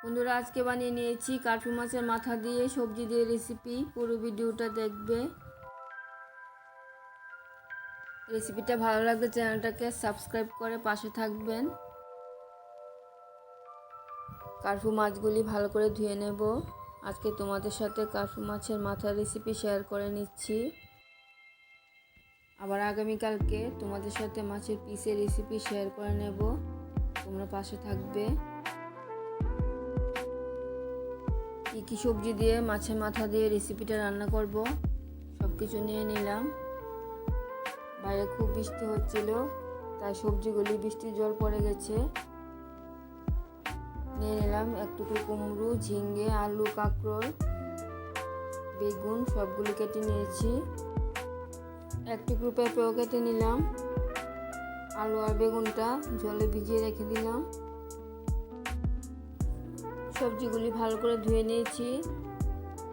বন্ধুরা, আজকে বানিয়ে নিয়েছি কার্পু মাছের মাথা দিয়ে সবজি দিয়ে রেসিপি। পুরো ভিডিওটা দেখবে। রেসিপিটা ভালো লাগলে চ্যানেলটাকে সাবস্ক্রাইব করে পাশে থাকবেন। কার্পু মাছগুলি ভালো করে ধুয়ে নেব। আজকে তোমাদের সাথে কার্পু মাছের মাথার রেসিপি শেয়ার করে নিচ্ছি। আবার আগামীকালকে তোমাদের সাথে মাছের পিসের রেসিপি শেয়ার করে নেব। তোমরা পাশে থাকবে। কী সবজি দিয়ে মাছের মাথা দিয়ে রেসিপিটা রান্না করব সব কিছু নিয়ে নিলাম। বাইরে খুব বৃষ্টি হচ্ছিল, তাই সবজিগুলি বৃষ্টির জল পড়ে গেছে। নিয়ে নিলাম এক টুকরো কুমড়ো, ঝিঙ্গে, আলু, কাঁকরোল, বেগুন সবগুলো কেটে নিয়েছি। এক টুকরো পেঁপেও কেটে নিলাম। আলু আর বেগুনটা জলে ভিজিয়ে রেখে দিলাম। সবজিগুলি ভালো করে ধুয়ে নিয়েছি।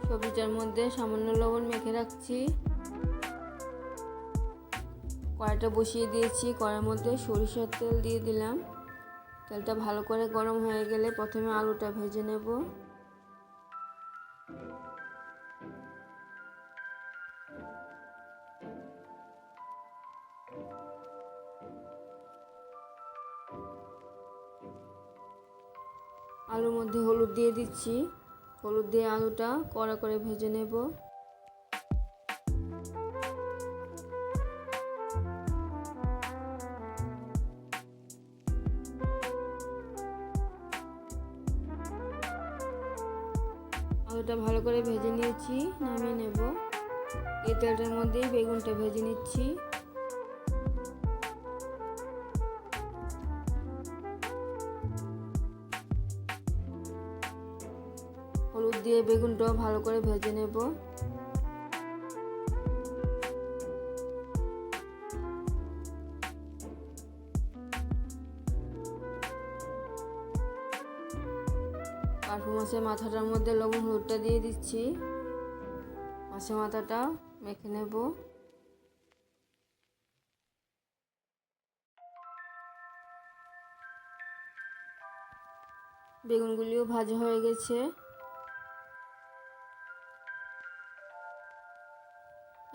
সবজিটার মধ্যে সামান্য লবণ মেখে রাখছি। কড়াইটা বসিয়ে দিয়েছি। কড়াইয়ের মধ্যে সরিষার তেল দিয়ে দিলাম। তেলটা ভালো করে গরম হয়ে গেলে প্রথমে আলুটা ভেজে নেব। আলুর মধ্যে হলুদ দিয়ে দিচ্ছি। হলুদ দিয়ে আলুটা কড়া করে ভেজে নেব। আলুটা ভালো করে ভেজে নিয়েছি, নামিয়ে নেব। এই তেলটার মধ্যেই বেগুনটা ভেজে নিচ্ছি। হলুদ দিয়ে বেগুনটাও ভালো করে ভেজে নেব। কার্পু মাছের মাথাটার মধ্যে লবণ হলুদটা দিয়ে দিচ্ছি। মাছের মাথাটা মেখে নেব। বেগুনগুলিও ভাজা হয়ে গেছে।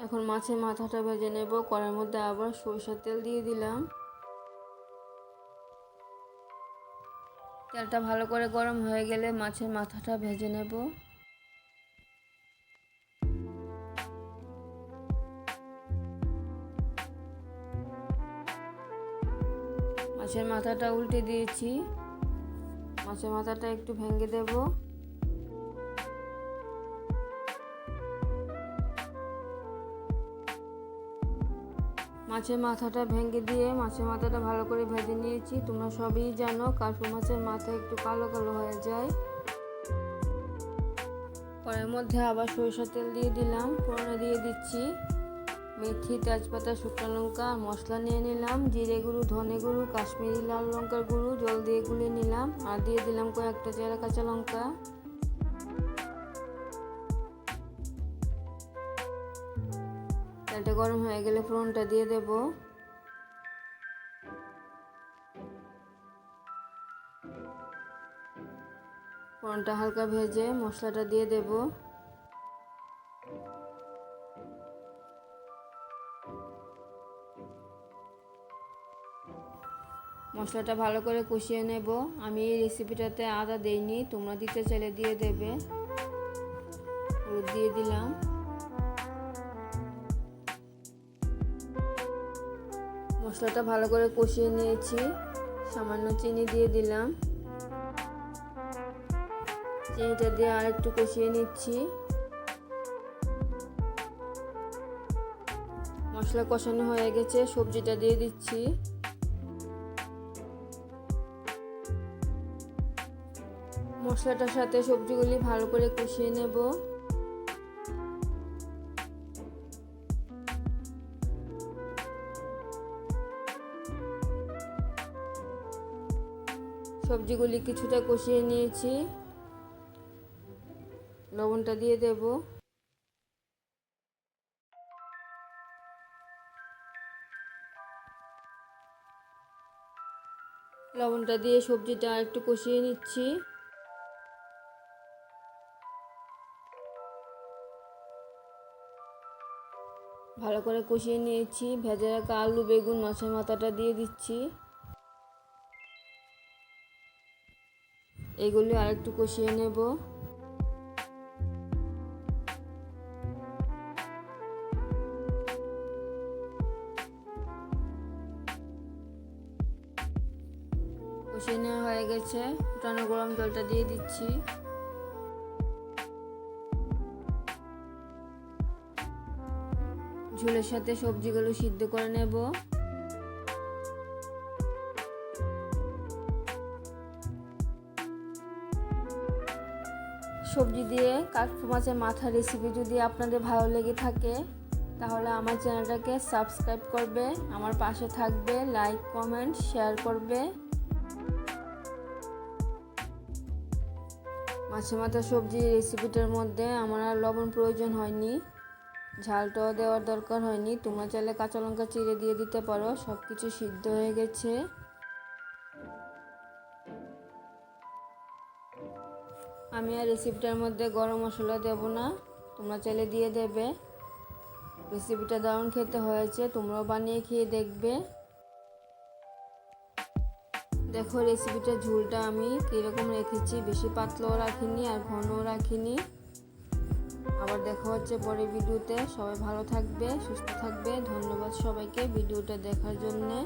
এখন মাছের মাথাটা ভেজে নেব। কড়াইয়ের মধ্যে আবার সরিষার তেল দিয়ে দিলাম। তেলটা ভালো করে গরম হয়ে গেলে মাছের মাথাটা ভেজে নেব। মাছের মাথাটা উল্টে দিয়েছি। মাছের মাথাটা একটু ভেঙে দেব। মাছের মাথাটা ভেঙে দিয়ে মাছের মাথাটা ভালো করে ভেজে নিয়েছি। তোমরা সবই জানো কার্পু মাছের মাথা একটু কালো কালো হয়ে যায়। কড়াইয়ের মধ্যে আবার সরিষার তেল দিয়ে দিলাম। ফোড়নে দিয়ে দিচ্ছি মেথি, তেজপাতা, শুকনো লঙ্কা আর মশলা নিয়ে নিলাম। জিরে গুঁড়ো, ধনে গুঁড়ো, কাশ্মীরি লাল লঙ্কার গুঁড়ো জল দিয়ে গুলিয়ে নিলাম। আর দিয়ে দিলাম কয়েকটা চেরা কাঁচা লঙ্কা। তেলটা গরম হয়ে গেলে ফোড়নটা দিয়ে দেব। ফোড়নটা হালকা ভেজে মশলাটা দিয়ে দেব। মশলাটা ভালো করে কষিয়ে নেব। আমি এই রেসিপিটাতে আদা দেইনি, তোমরা দিতে চাইলে দিয়ে দেবে। হলুদ দিয়ে দিলাম। মশলাটা ভালো করে কষিয়ে নিয়েছি। সামান্য চিনি দিয়ে দিলাম। চিনিটা দিয়ে আর একটু কষিয়ে নিচ্ছি। মশলা কষানো হয়ে গেছে, সবজিটা দিয়ে দিচ্ছি। মশলাটার সাথে সবজিগুলি ভালো করে কষিয়ে নেব। সবজিগুলি কিছুটা কষিয়ে নিয়েছি। লবণটা দিয়ে দেব। লবণটা দিয়ে সবজিটা একটু কষিয়ে নিচ্ছি। ভালো করে কষিয়ে নিয়েছি। ভেজে রাখা আলু, বেগুন, মাছের মাথাটা দিয়ে দিচ্ছি। এগুলি আরেকটু কষিয়ে নেব। কষিয়ে নেওয়া হয়ে গেছে। ফুটানো গরম জলটা দিয়ে দিচ্ছি। ঝোলের সাথে সবজিগুলো সিদ্ধ করে নেব। সবজি দিয়ে কাঠফুল মাছের মাথা রেসিপি যদি আপনাদের ভালো লেগে থাকে তাহলে আমার চ্যানেলটাকে সাবস্ক্রাইব করবে, আমার পাশে থাকবে, লাইক, কমেন্ট, শেয়ার করবে। মাছের মাথা সবজি রেসিপিটার মধ্যে আমার আর লবণ প্রয়োজন হয়নি, ঝালটাও দেওয়ার দরকার হয়নি। তোমরা চাইলে কাঁচা লঙ্কা চিড়ে দিয়ে দিতে পারো। সব কিছু সিদ্ধ হয়ে গেছে। আমি আর রেসিপিটার মধ্যে গরম মশলা দেব না, তোমরা চাইলে দিয়ে দেবে। রেসিপিটা দারুণ খেতে হয়েছে, তোমরাও বানিয়ে খেয়ে দেখবে। দেখো রেসিপিটার ঝোলটা আমি কীরকম রেখেছি, বেশি পাতলাও রাখিনি আর ঘনও রাখিনি। আবার দেখা হচ্ছে পরের ভিডিওতে। সবাই ভালো থাকবে, সুস্থ থাকবে। ধন্যবাদ সবাইকে ভিডিওটা দেখার জন্যে।